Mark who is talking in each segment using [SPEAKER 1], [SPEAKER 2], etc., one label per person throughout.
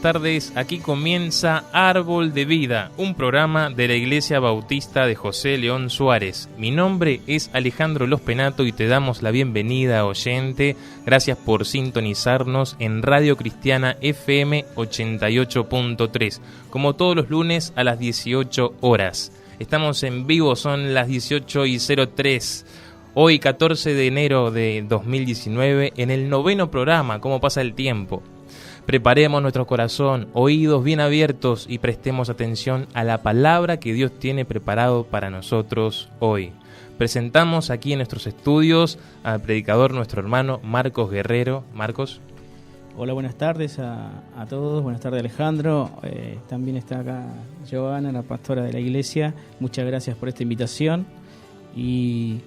[SPEAKER 1] tardes. Aquí comienza Árbol de Vida, un programa de la Iglesia Bautista de José León Suárez. Mi nombre es Alejandro Los Penato y te damos la bienvenida, oyente. Gracias por sintonizarnos en Radio Cristiana FM 88.3, como todos los lunes a las 18 horas. Estamos en vivo, son las 18:03. Hoy, 14 de enero de 2019, en el 9º programa, ¿Cómo pasa el tiempo? Preparemos nuestro corazón, oídos bien abiertos y prestemos atención a la palabra que Dios tiene preparado para nosotros hoy. Presentamos aquí en nuestros estudios al predicador, nuestro hermano Marcos Guerrero. Marcos.
[SPEAKER 2] Hola, buenas tardes a todos. Buenas tardes, Alejandro. También está acá Giovanna, la pastora de la iglesia. Muchas gracias por esta invitación. Y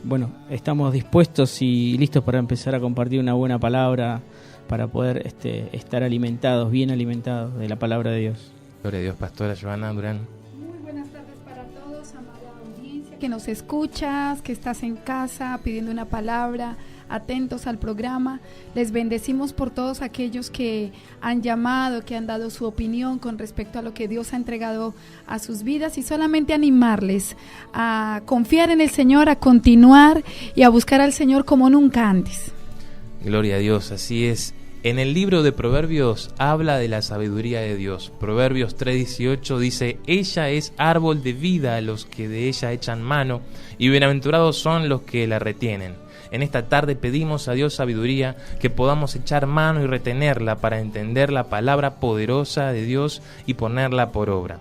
[SPEAKER 2] bueno, estamos dispuestos y listos para empezar a compartir una buena palabra para poder estar alimentados, bien alimentados de la palabra de Dios.
[SPEAKER 1] Gloria a Dios, pastora Giovanna Durán.
[SPEAKER 3] Muy buenas tardes para todos, amada audiencia, que nos escuchas, que estás en casa pidiendo una palabra, atentos al programa. Les bendecimos por todos aquellos que han llamado, que han dado su opinión con respecto a lo que Dios ha entregado a sus vidas, y solamente animarles a confiar en el Señor, a continuar y a buscar al Señor como nunca antes.
[SPEAKER 1] Gloria a Dios, así es. En el libro de Proverbios habla de la sabiduría de Dios. Proverbios 3:18 dice: ella es árbol de vida a los que de ella echan mano, y bienaventurados son los que la retienen. En esta tarde pedimos a Dios sabiduría, que podamos echar mano y retenerla para entender la palabra poderosa de Dios y ponerla por obra.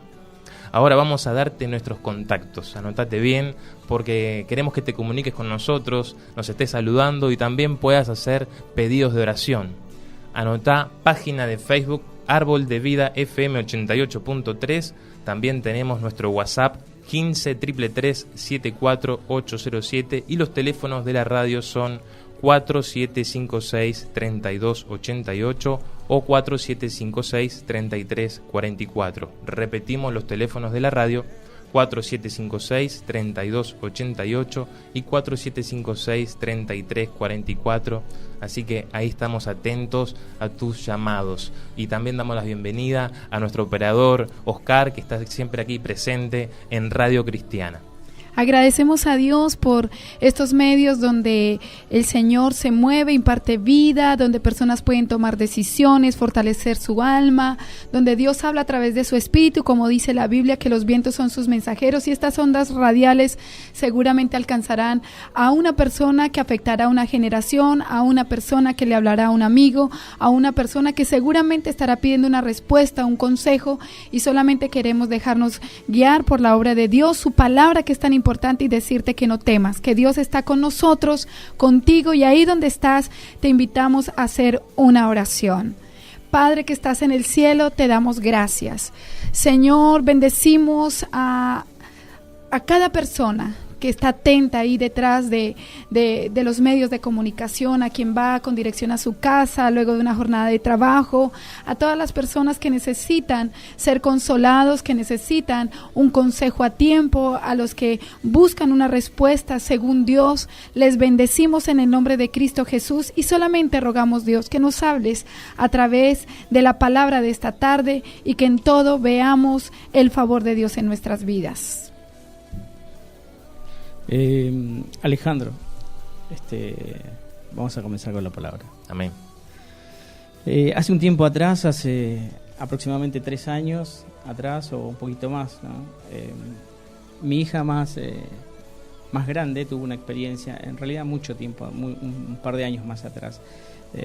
[SPEAKER 1] Ahora vamos a darte nuestros contactos. Anótate bien, porque queremos que te comuniques con nosotros, nos estés saludando y también puedas hacer pedidos de oración. Anotá página de Facebook Árbol de Vida FM 88.3. También tenemos nuestro WhatsApp 15 333 74807 y los teléfonos de la radio son 4756 3288 o 4756 3344. Repetimos los teléfonos de la radio: 4756 3288 y 4756 3344. Así que ahí estamos atentos a tus llamados. Y también damos la bienvenida a nuestro operador Oscar, que está siempre aquí presente en Radio Cristiana.
[SPEAKER 3] Agradecemos a Dios por estos medios donde el Señor se mueve, imparte vida, donde personas pueden tomar decisiones, fortalecer su alma, donde Dios habla a través de su espíritu, como dice la Biblia, que los vientos son sus mensajeros, y estas ondas radiales seguramente alcanzarán a una persona que afectará a una generación, a una persona que le hablará a un amigo, a una persona que seguramente estará pidiendo una respuesta, un consejo, y solamente queremos dejarnos guiar por la obra de Dios, su palabra que es tan importante, y decirte que no temas, que Dios está con nosotros, contigo, y ahí donde estás te invitamos a hacer una oración. Padre que estás en el cielo, te damos gracias. Señor, bendecimos a cada persona que está atenta ahí detrás de los medios de comunicación, a quien va con dirección a su casa luego de una jornada de trabajo, a todas las personas que necesitan ser consolados, que necesitan un consejo a tiempo, a los que buscan una respuesta según Dios. Les bendecimos en el nombre de Cristo Jesús, y solamente rogamos, Dios, que nos hables a través de la palabra de esta tarde, y que en todo veamos el favor de Dios en nuestras vidas.
[SPEAKER 2] Alejandro, vamos a comenzar con la palabra.
[SPEAKER 1] Amén.
[SPEAKER 2] Hace un tiempo atrás, hace aproximadamente 3 años atrás o un poquito más, ¿no? Mi hija más grande tuvo una experiencia, en realidad mucho tiempo, un par de años más atrás.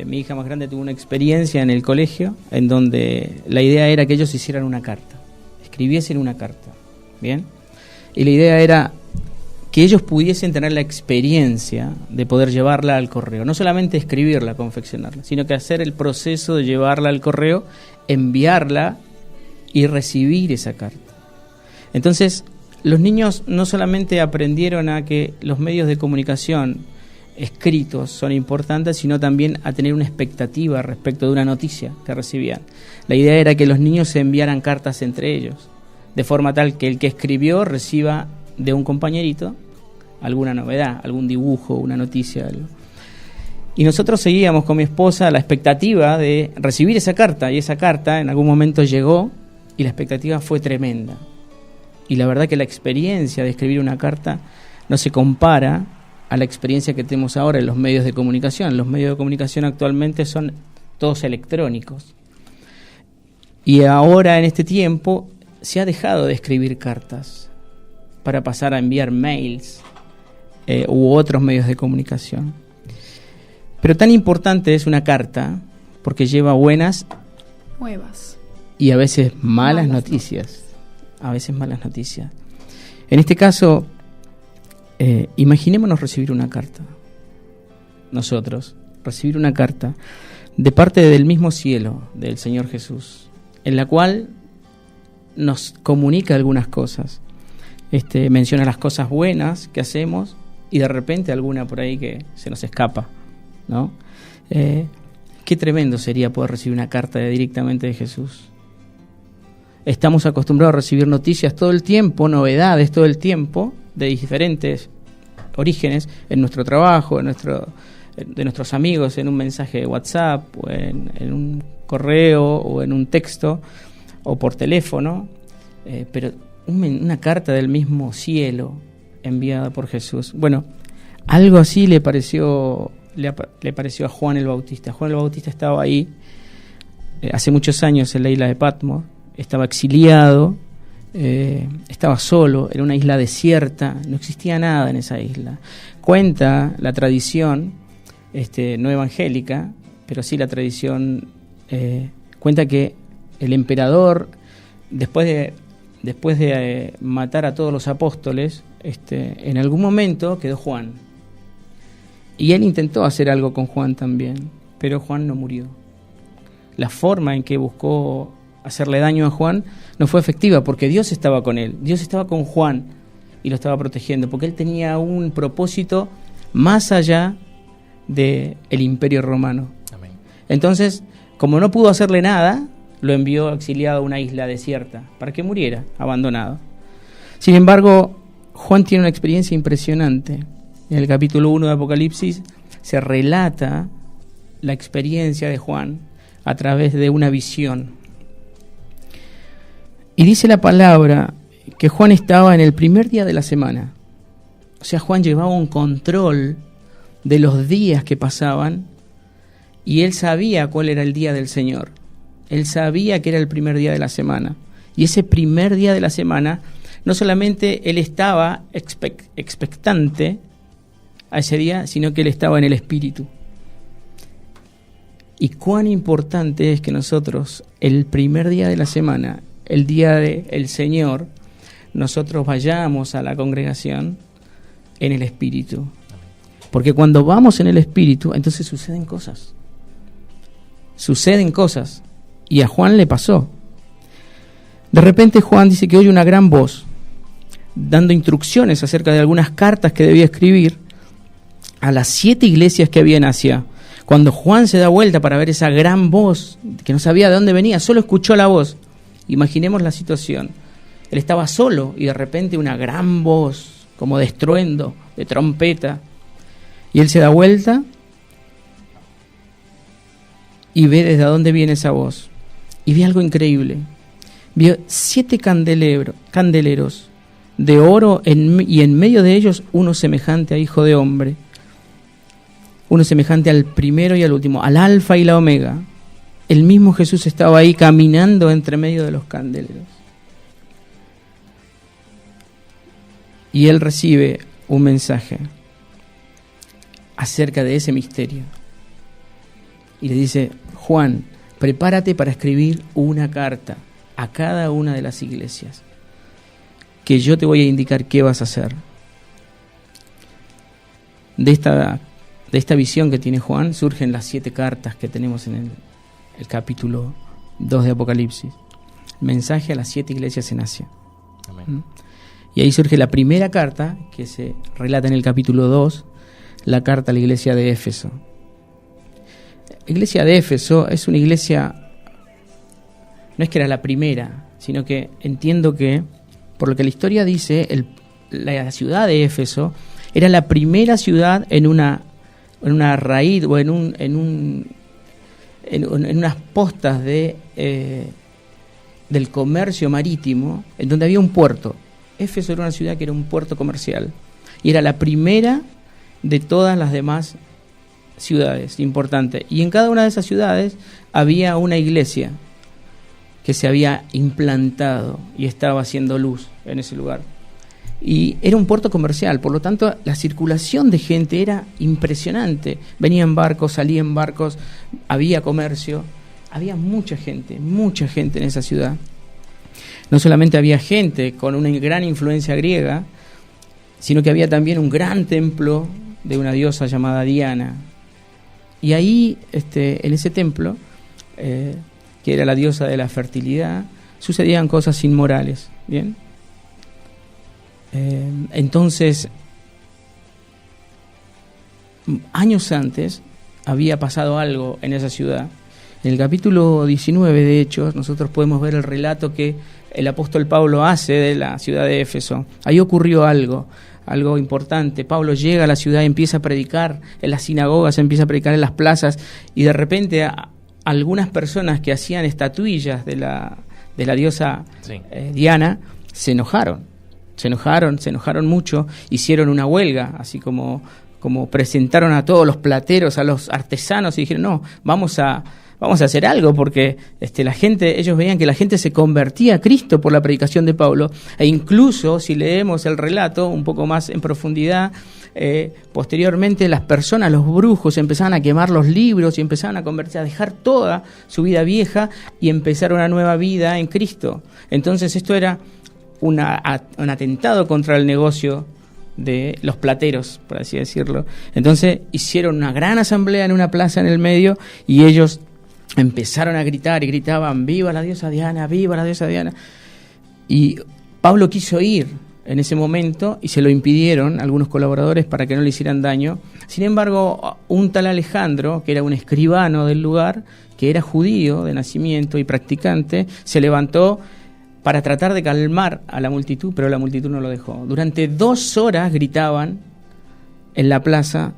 [SPEAKER 2] Mi hija más grande tuvo una experiencia en el colegio en donde la idea era que ellos hicieran una carta, escribiesen una carta, ¿bien? Y la idea era que ellos pudiesen tener la experiencia de poder llevarla al correo, no solamente escribirla, confeccionarla, sino que hacer el proceso de llevarla al correo, enviarla y recibir esa carta. Entonces, los niños no solamente aprendieron a que los medios de comunicación escritos son importantes, sino también a tener una expectativa respecto de una noticia que recibían. La idea era que los niños se enviaran cartas entre ellos, de forma tal que el que escribió reciba de un compañerito alguna novedad, algún dibujo, una noticia, algo. Y nosotros seguíamos con mi esposa a la expectativa de recibir esa carta, y esa carta en algún momento llegó y la expectativa fue tremenda. Y la verdad que la experiencia de escribir una carta no se compara a la experiencia que tenemos ahora en los medios de comunicación. Los medios de comunicación actualmente son todos electrónicos. Y ahora en este tiempo se ha dejado de escribir cartas para pasar a enviar mails u otros medios de comunicación. Pero tan importante es una carta porque lleva buenas
[SPEAKER 3] nuevas
[SPEAKER 2] y a veces malas noticias. A veces malas noticias. En este caso, imaginémonos recibir una carta. Nosotros, recibir una carta de parte del mismo cielo, del Señor Jesús, en la cual nos comunica algunas cosas. Menciona las cosas buenas que hacemos y de repente alguna por ahí que se nos escapa, ¿no? Qué tremendo sería poder recibir una carta directamente de Jesús. Estamos acostumbrados a recibir noticias todo el tiempo, novedades todo el tiempo, de diferentes orígenes, en nuestro trabajo, de nuestros amigos, en un mensaje de WhatsApp, o en un correo, o en un texto, o por teléfono, pero una carta del mismo cielo enviada por Jesús. Bueno, algo así le pareció a Juan el Bautista. Juan el Bautista estaba ahí hace muchos años en la isla de Patmos, estaba exiliado, estaba solo, era una isla desierta, no existía nada en esa isla. Cuenta la tradición, no evangélica, pero sí la tradición, cuenta que el emperador, después de matar a todos los apóstoles, en algún momento quedó Juan. Y él intentó hacer algo con Juan también, pero Juan no murió. La forma en que buscó hacerle daño a Juan no fue efectiva, porque Dios estaba con él, Dios estaba con Juan y lo estaba protegiendo, porque él tenía un propósito más allá del imperio romano.
[SPEAKER 1] Amén.
[SPEAKER 2] Entonces, como no pudo hacerle nada, lo envió exiliado a una isla desierta para que muriera, abandonado. Sin embargo, Juan tiene una experiencia impresionante. En el capítulo 1 de Apocalipsis se relata la experiencia de Juan a través de una visión. Y dice la palabra que Juan estaba en el primer día de la semana. O sea, Juan llevaba un control de los días que pasaban y él sabía cuál era el día del Señor. Él sabía que era el primer día de la semana. Y ese primer día de la semana, no solamente él estaba expectante a ese día, sino que él estaba en el Espíritu. Y cuán importante es que nosotros, el primer día de la semana, el día del Señor, nosotros vayamos a la congregación en el Espíritu. Porque cuando vamos en el Espíritu, entonces suceden cosas. Suceden cosas. Y a Juan le pasó. De repente Juan dice que oye una gran voz, dando instrucciones acerca de algunas cartas que debía escribir a las 7 iglesias que había en Asia. Cuando Juan se da vuelta para ver esa gran voz, que no sabía de dónde venía, solo escuchó la voz. Imaginemos la situación. Él estaba solo y de repente una gran voz, como de estruendo, de trompeta. Y él se da vuelta y ve desde dónde viene esa voz. Y ve algo increíble. Vio 7 candeleros de oro y en medio de ellos uno semejante a hijo de hombre. Uno semejante al primero y al último, al alfa y la omega. El mismo Jesús estaba ahí caminando entre medio de los candeleros. Y él recibe un mensaje acerca de ese misterio. Y le dice: Juan, prepárate para escribir una carta a cada una de las iglesias, que yo te voy a indicar qué vas a hacer. De esta visión que tiene Juan surgen las 7 cartas que tenemos en el capítulo 2 de Apocalipsis. Mensaje a las 7 iglesias en Asia.
[SPEAKER 1] Amén.
[SPEAKER 2] Y ahí surge la primera carta que se relata en el capítulo 2, la carta a la iglesia de Éfeso. La iglesia de Éfeso es una iglesia, no es que era la primera, sino que entiendo que, por lo que la historia dice, la ciudad de Éfeso era la primera ciudad en una una raíz o en unas postas del comercio marítimo, en donde había un puerto. Éfeso era una ciudad que era un puerto comercial y era la primera de todas las demás ciudades importantes. Y en cada una de esas ciudades había una iglesia que se había implantado y estaba haciendo luz en ese lugar. Y era un puerto comercial, por lo tanto la circulación de gente era impresionante. Venían barcos, salían barcos, había comercio, había mucha gente en esa ciudad. No solamente había gente con una gran influencia griega, sino que había también un gran templo de una diosa llamada Diana. Y ahí, en ese templo, que era la diosa de la fertilidad, sucedían cosas inmorales, ¿bien? Entonces, años antes había pasado algo en esa ciudad. En el capítulo 19 de Hechos nosotros podemos ver el relato que el apóstol Pablo hace de la ciudad de Éfeso. Ahí ocurrió algo importante. Pablo llega a la ciudad y empieza a predicar en las sinagogas, empieza a predicar en las plazas, y de repente algunas personas que hacían estatuillas de la diosa Diana se enojaron mucho, hicieron una huelga, así como presentaron a todos los plateros, a los artesanos, y dijeron, no, vamos a hacer algo, porque ellos veían que la gente se convertía a Cristo por la predicación de Pablo, e incluso si leemos el relato un poco más en profundidad, posteriormente las personas, los brujos, empezaban a quemar los libros y empezaban a convertirse, a dejar toda su vida vieja y empezar una nueva vida en Cristo. Entonces esto era un atentado contra el negocio de los plateros, por así decirlo. Entonces hicieron una gran asamblea en una plaza en el medio, y ellos empezaron a gritar y gritaban, ¡viva la diosa Diana! ¡Viva la diosa Diana! Y Pablo quiso ir en ese momento y se lo impidieron algunos colaboradores para que no le hicieran daño. Sin embargo, un tal Alejandro, que era un escribano del lugar, que era judío de nacimiento y practicante, se levantó para tratar de calmar a la multitud, pero la multitud no lo dejó. Durante 2 horas gritaban en la plaza,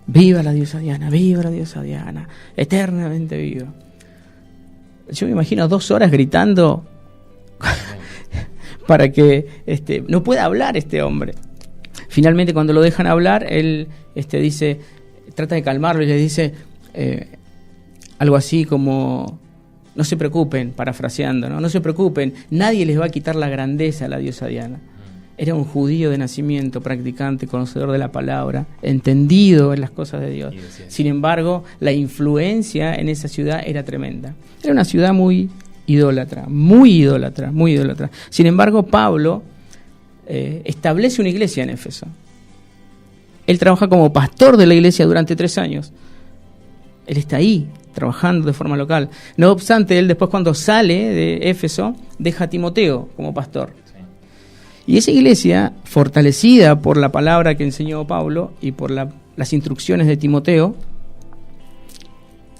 [SPEAKER 2] ¡viva la diosa Diana! ¡Viva la diosa Diana! ¡Eternamente viva! Yo me imagino 2 horas gritando para que no pueda hablar este hombre. Finalmente, cuando lo dejan hablar, él dice, trata de calmarlo y le dice algo así como, no se preocupen, parafraseando, ¿no? No se preocupen, nadie les va a quitar la grandeza a la diosa Diana. Era un judío de nacimiento, practicante, conocedor de la palabra, entendido en las cosas de Dios. Sin embargo, la influencia en esa ciudad era tremenda. Era una ciudad muy idólatra. Sin embargo, Pablo establece una iglesia en Éfeso. Él trabaja como pastor de la iglesia durante 3 años. Él está ahí, trabajando de forma local. No obstante, él después, cuando sale de Éfeso, deja a Timoteo como pastor. Y esa iglesia, fortalecida por la palabra que enseñó Pablo y por las instrucciones de Timoteo,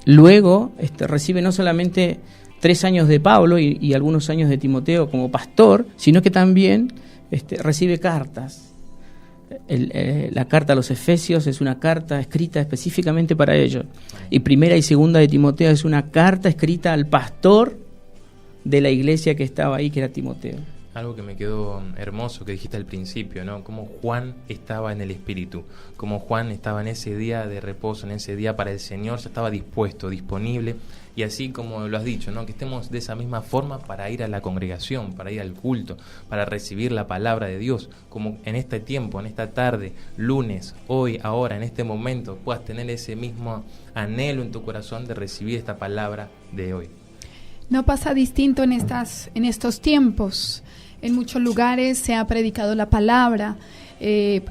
[SPEAKER 2] luego recibe no solamente 3 años de Pablo y algunos años de Timoteo como pastor, sino que también recibe cartas. La carta a los Efesios es una carta escrita específicamente para ellos. Y 1 y 2 de Timoteo es una carta escrita al pastor de la iglesia que estaba ahí, que era Timoteo.
[SPEAKER 1] Algo que me quedó hermoso que dijiste al principio, ¿no? Cómo Juan estaba en el Espíritu, cómo Juan estaba en ese día de reposo, en ese día para el Señor, ya estaba dispuesto, disponible, y así como lo has dicho, ¿no? Que estemos de esa misma forma para ir a la congregación, para ir al culto, para recibir la palabra de Dios, como en este tiempo, en esta tarde, lunes, hoy, ahora, en este momento, puedas tener ese mismo anhelo en tu corazón de recibir esta palabra de hoy.
[SPEAKER 3] No pasa distinto en estos tiempos. En muchos lugares se ha predicado la palabra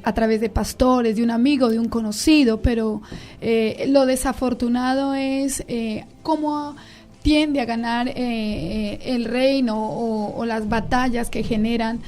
[SPEAKER 3] a través de pastores, de un amigo, de un conocido, pero lo desafortunado es cómo tiende a ganar el reino o las batallas que generan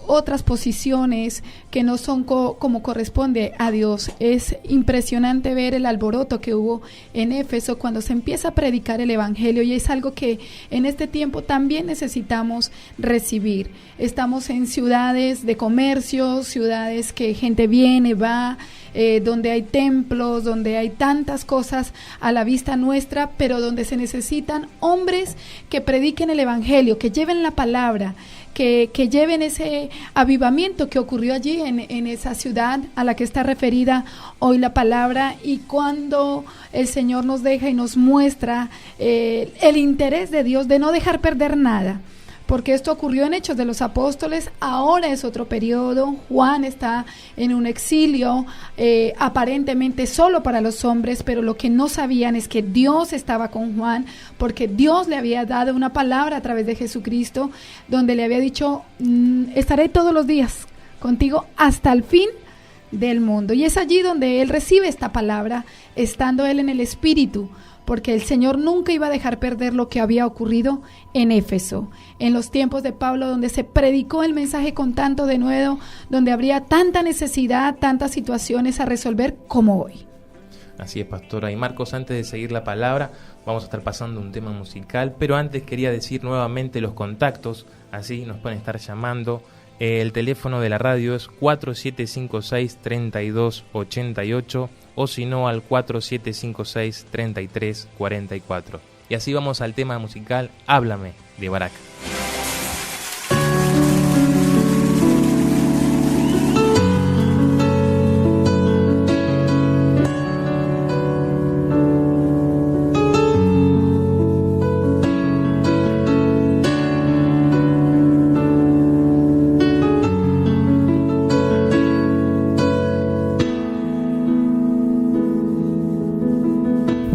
[SPEAKER 3] otras posiciones que no son como corresponde a Dios. Es impresionante ver el alboroto que hubo en Éfeso cuando se empieza a predicar el Evangelio, y es algo que en este tiempo también necesitamos recibir. Estamos en ciudades de comercio, ciudades que gente viene, va, donde hay templos, donde hay tantas cosas a la vista nuestra, pero donde se necesitan hombres que prediquen el Evangelio, que lleven la palabra, que lleven ese avivamiento que ocurrió allí en esa ciudad a la que está referida hoy la palabra. Y cuando el Señor nos deja y nos muestra el interés de Dios de no dejar perder nada, porque esto ocurrió en Hechos de los Apóstoles, ahora es otro periodo. Juan está en un exilio aparentemente solo para los hombres, pero lo que no sabían es que Dios estaba con Juan, porque Dios le había dado una palabra a través de Jesucristo, donde le había dicho, estaré todos los días contigo hasta el fin del mundo. Y es allí donde él recibe esta palabra, estando él en el Espíritu, porque el Señor nunca iba a dejar perder lo que había ocurrido en Éfeso, en los tiempos de Pablo, donde se predicó el mensaje con tanto denuedo, donde habría tanta necesidad, tantas situaciones a resolver como hoy.
[SPEAKER 1] Así es, pastora. Y Marcos, antes de seguir la palabra, vamos a estar pasando un tema musical, pero antes quería decir nuevamente los contactos, así nos pueden estar llamando. El teléfono de la radio es 4756-3288 o si no al 4756-3344. Y así vamos al tema musical Háblame, de Barak.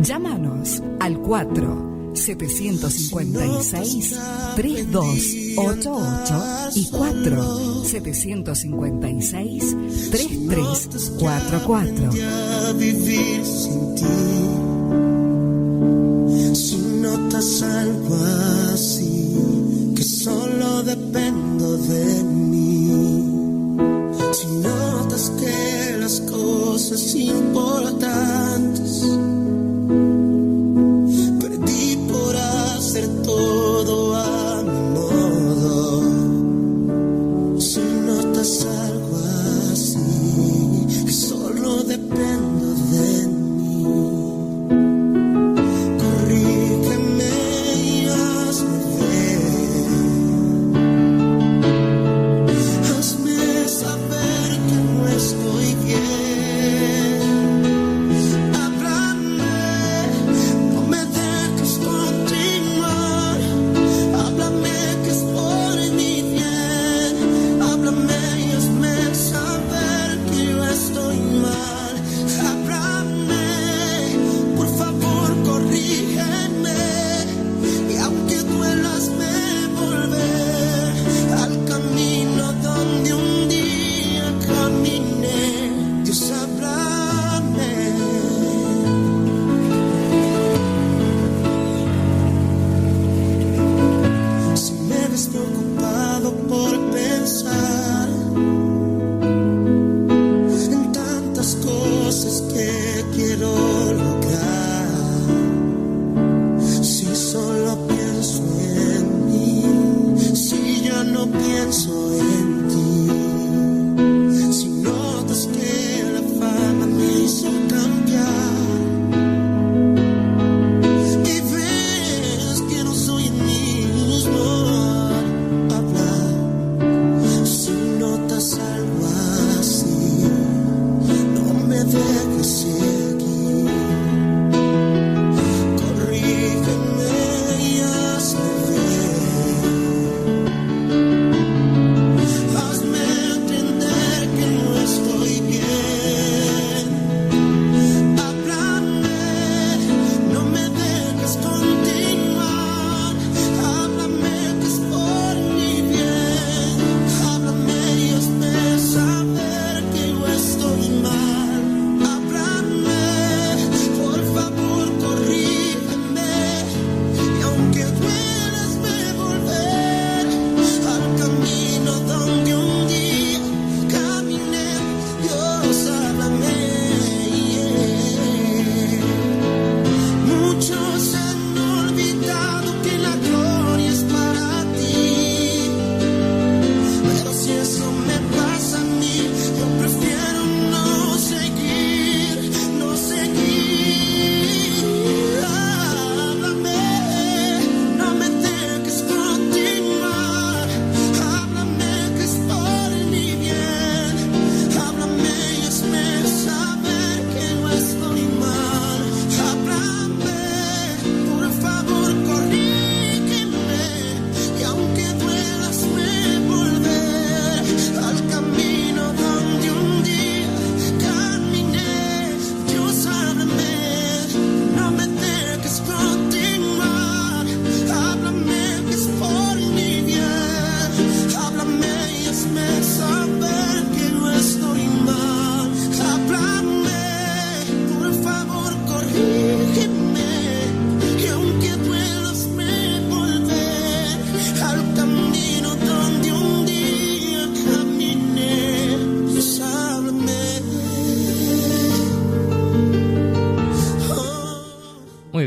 [SPEAKER 4] Llámanos al 4-756-3288 y 4-756-3344.
[SPEAKER 5] Vivir sin ti, si notas algo así, que solo dependo de mí, si notas que las cosas importantes perdí por hacer todo a mi modo, si notas algo así, que solo dependo de mí, corrígeme y hazme ver, hazme saber que no estoy bien,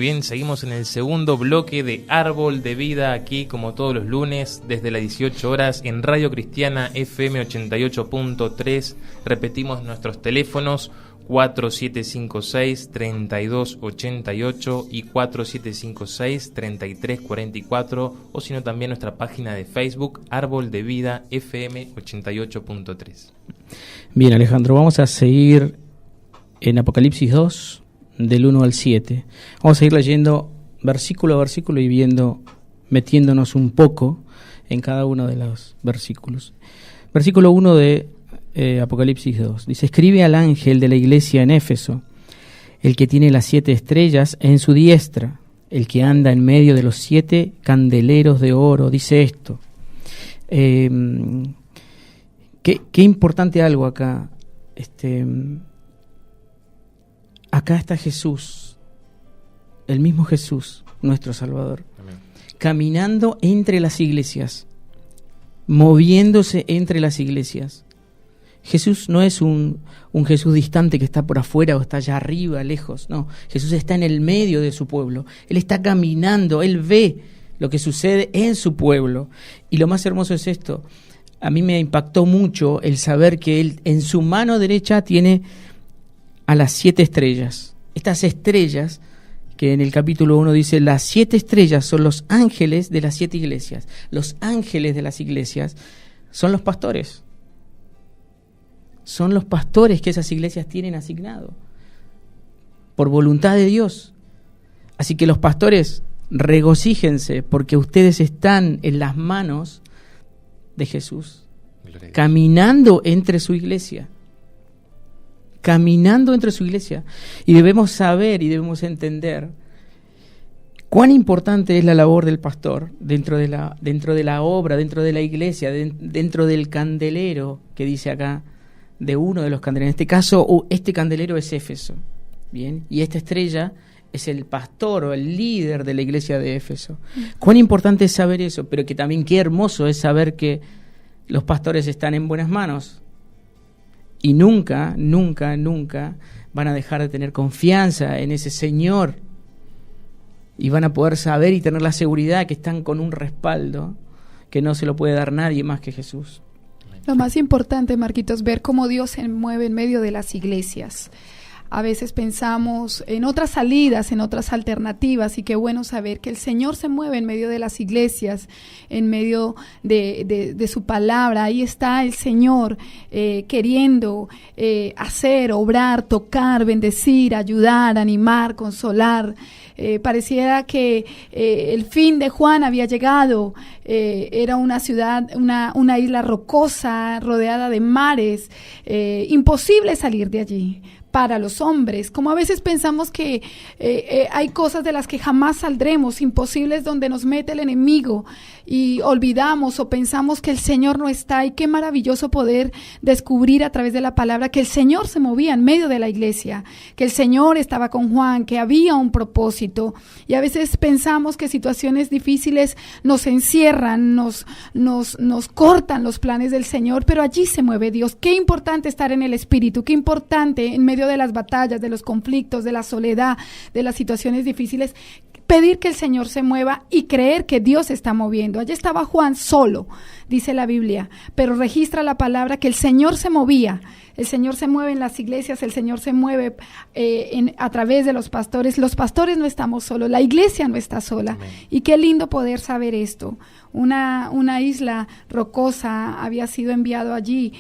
[SPEAKER 1] bien, seguimos en el segundo bloque de Árbol de Vida, aquí como todos los lunes, desde las 18 horas en Radio Cristiana FM 88.3. Repetimos nuestros teléfonos 4756-3288 y 4756-3344, o sino también nuestra página de Facebook, Árbol de Vida FM 88.3.
[SPEAKER 2] Bien, Alejandro, vamos a seguir en Apocalipsis 2, del 1 al 7. Vamos a ir leyendo versículo a versículo y metiéndonos un poco en cada uno de los versículos. Versículo 1 de Apocalipsis 2. Dice: escribe al ángel de la iglesia en Éfeso, el que tiene las 7 estrellas en su diestra, el que anda en medio de los 7 candeleros de oro. Dice esto. Qué importante algo acá. Acá está Jesús, el mismo Jesús, nuestro Salvador, amén, caminando entre las iglesias, moviéndose entre las iglesias. Jesús no es un Jesús distante que está por afuera o está allá arriba, lejos. No, Jesús está en el medio de su pueblo. Él está caminando, Él ve lo que sucede en su pueblo. Y lo más hermoso es esto. A mí me impactó mucho el saber que Él en su mano derecha tiene a las 7 estrellas. Estas estrellas, que en el capítulo 1 dice, las 7 estrellas son los ángeles de las 7 iglesias. Los ángeles de las iglesias son los pastores. Son los pastores que esas iglesias tienen asignado por voluntad de Dios. Así que los pastores, regocíjense porque ustedes están en las manos de Jesús, caminando entre su iglesia. Caminando entre su iglesia. Y debemos saber y debemos entender cuán importante es la labor del pastor dentro de la obra, dentro de la iglesia, dentro del candelero que dice acá, de uno de los candeleros. En este caso, este candelero es Éfeso. Bien, y esta estrella es el pastor o el líder de la iglesia de Éfeso. Cuán importante es saber eso, pero que también qué hermoso es saber que los pastores están en buenas manos. Y nunca, nunca, nunca van a dejar de tener confianza en ese Señor. Y van a poder saber y tener la seguridad que están con un respaldo que no se lo puede dar nadie más que Jesús.
[SPEAKER 3] Lo más importante, Marquitos, ver cómo Dios se mueve en medio de las iglesias. A veces pensamos en otras salidas, en otras alternativas, y qué bueno saber que el Señor se mueve en medio de las iglesias, en medio de su palabra. Ahí está el Señor queriendo hacer, obrar, tocar, bendecir, ayudar, animar, consolar. Pareciera que el fin de Juan había llegado. Era una ciudad, una isla rocosa, rodeada de mares, imposible salir de allí para los hombres, como a veces pensamos que hay cosas de las que jamás saldremos, imposibles donde nos mete el enemigo, y olvidamos o pensamos que el Señor no está. Y qué maravilloso poder descubrir a través de la palabra que el Señor se movía en medio de la iglesia, que el Señor estaba con Juan, que había un propósito. Y a veces pensamos que situaciones difíciles nos encierran, nos cortan los planes del Señor, pero allí se mueve Dios. Qué importante estar en el Espíritu, qué importante en medio de las batallas, de los conflictos, de la soledad, de las situaciones difíciles, pedir que el Señor se mueva y creer que Dios se está moviendo. Allí estaba Juan solo, dice la Biblia, pero registra la palabra que el Señor se movía. El Señor se mueve en las iglesias, el Señor se mueve a través de los pastores. Los pastores no estamos solos, la iglesia no está sola. Amén. Y qué lindo poder saber esto. Una isla rocosa había sido enviado allí.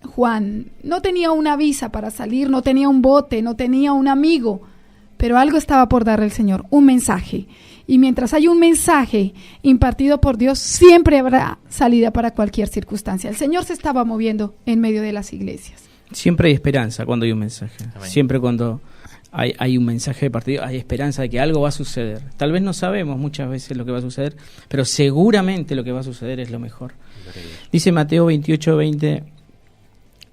[SPEAKER 3] Juan no tenía una visa para salir, no tenía un bote, no tenía un amigo, pero algo estaba por darle el Señor, un mensaje. Y mientras hay un mensaje impartido por Dios, siempre habrá salida para cualquier circunstancia. El Señor se estaba moviendo en medio de las iglesias.
[SPEAKER 2] Siempre hay esperanza cuando hay un mensaje. Amén. Siempre cuando hay un mensaje de partido, hay esperanza de que algo va a suceder. Tal vez no sabemos muchas veces lo que va a suceder, pero seguramente lo que va a suceder es lo mejor. Dice Mateo 28:20,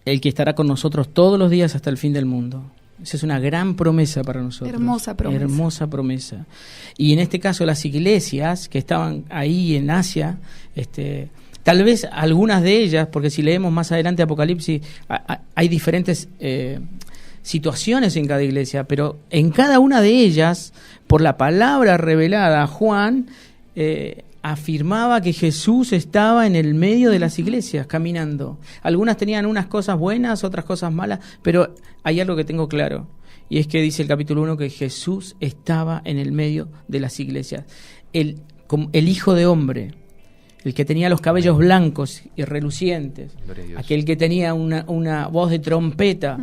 [SPEAKER 2] el que estará con nosotros todos los días hasta el fin del mundo. Esa es una gran promesa para nosotros.
[SPEAKER 3] Hermosa promesa.
[SPEAKER 2] Hermosa promesa. Y en este caso las iglesias que estaban ahí en Asia, tal vez algunas de ellas, porque si leemos más adelante Apocalipsis, hay diferentes situaciones en cada iglesia, pero en cada una de ellas, por la palabra revelada, Juan afirmaba que Jesús estaba en el medio de las iglesias, caminando. Algunas tenían unas cosas buenas, otras cosas malas, pero hay algo que tengo claro, y es que dice el capítulo 1 que Jesús estaba en el medio de las iglesias. El Hijo de Hombre, el que tenía los cabellos blancos y relucientes, aquel que tenía una voz de trompeta,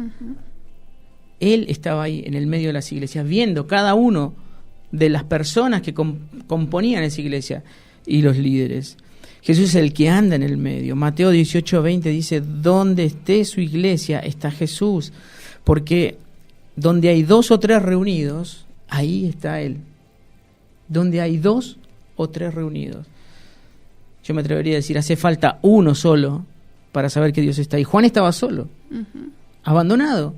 [SPEAKER 2] Él estaba ahí en el medio de las iglesias, viendo cada uno de las personas que componían esa iglesia y los líderes. Jesús es el que anda en el medio. Mateo 18:20 dice, donde esté su iglesia está Jesús, porque donde hay 2 o 3 reunidos, ahí está Él. Donde hay 2 o 3 reunidos. Yo me atrevería a decir, hace falta uno solo para saber que Dios está ahí. Juan estaba solo, abandonado.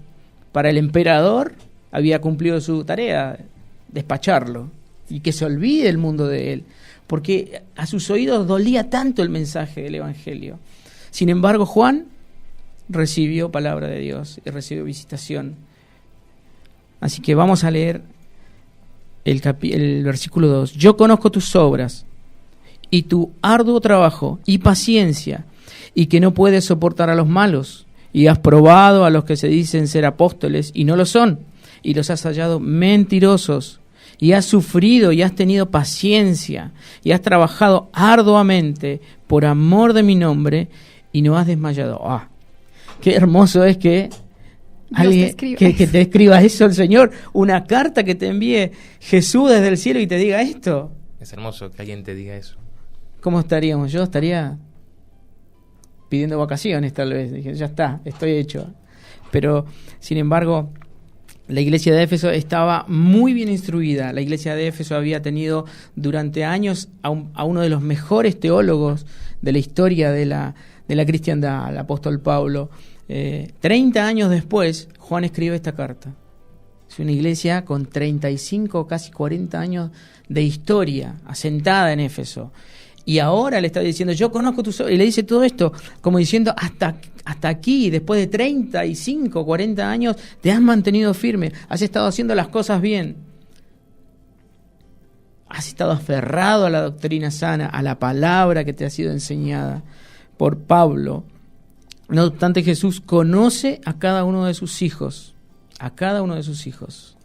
[SPEAKER 2] Para el emperador había cumplido su tarea, despacharlo, y que se olvide el mundo de él, porque a sus oídos dolía tanto el mensaje del Evangelio. Sin embargo, Juan recibió palabra de Dios y recibió visitación. Así que vamos a leer el versículo 2. Yo conozco tus obras y tu arduo trabajo y paciencia, y que no puedes soportar a los malos, y has probado a los que se dicen ser apóstoles y no lo son, y los has hallado mentirosos, y has sufrido y has tenido paciencia, y has trabajado arduamente por amor de mi nombre, y no has desmayado. Qué hermoso es que alguien que te escriba eso el Señor, una carta que te envíe Jesús desde el cielo y te diga esto.
[SPEAKER 1] Es hermoso que alguien te diga eso.
[SPEAKER 2] ¿Cómo estaríamos? Yo estaría pidiendo vacaciones tal vez. Dije, ya está, estoy hecho. Pero, sin embargo, la iglesia de Éfeso estaba muy bien instruida. La iglesia de Éfeso había tenido durante años a uno de los mejores teólogos de la historia de la cristiandad, el apóstol Pablo. 30 años después, Juan escribe esta carta. Es una iglesia con 35, casi 40 años de historia, asentada en Éfeso. Y ahora le está diciendo, yo conozco tus obras, y le dice todo esto, como diciendo, hasta aquí, después de 35, 40 años, te has mantenido firme, has estado haciendo las cosas bien. Has estado aferrado a la doctrina sana, a la palabra que te ha sido enseñada por Pablo. No obstante, Jesús conoce a cada uno de sus hijos, a cada uno de sus hijos.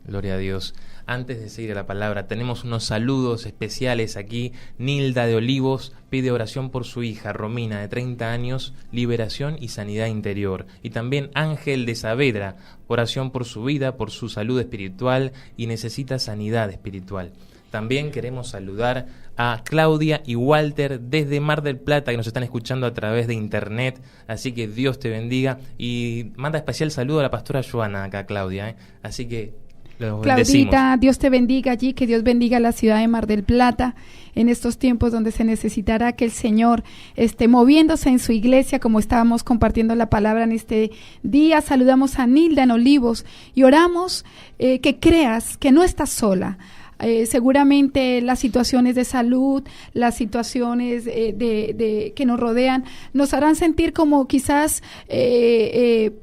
[SPEAKER 1] Gloria a Dios. Antes de seguir a la palabra, tenemos unos saludos especiales aquí. Nilda de Olivos pide oración por su hija, Romina, de 30 años, liberación y sanidad interior. Y también Ángel de Saavedra, oración por su vida, por su salud espiritual y necesita sanidad espiritual. También queremos saludar a Claudia y Walter desde Mar del Plata, que nos están escuchando a través de internet, así que Dios te bendiga. Y manda especial saludo a la pastora Joana acá, Claudia, así que
[SPEAKER 3] Claudita, Dios te bendiga allí, que Dios bendiga la ciudad de Mar del Plata en estos tiempos donde se necesitará que el Señor esté moviéndose en su iglesia, como estábamos compartiendo la palabra en este día. Saludamos a Nilda en Olivos y oramos que creas que no estás sola. Seguramente las situaciones de salud, las situaciones que nos rodean nos harán sentir como quizás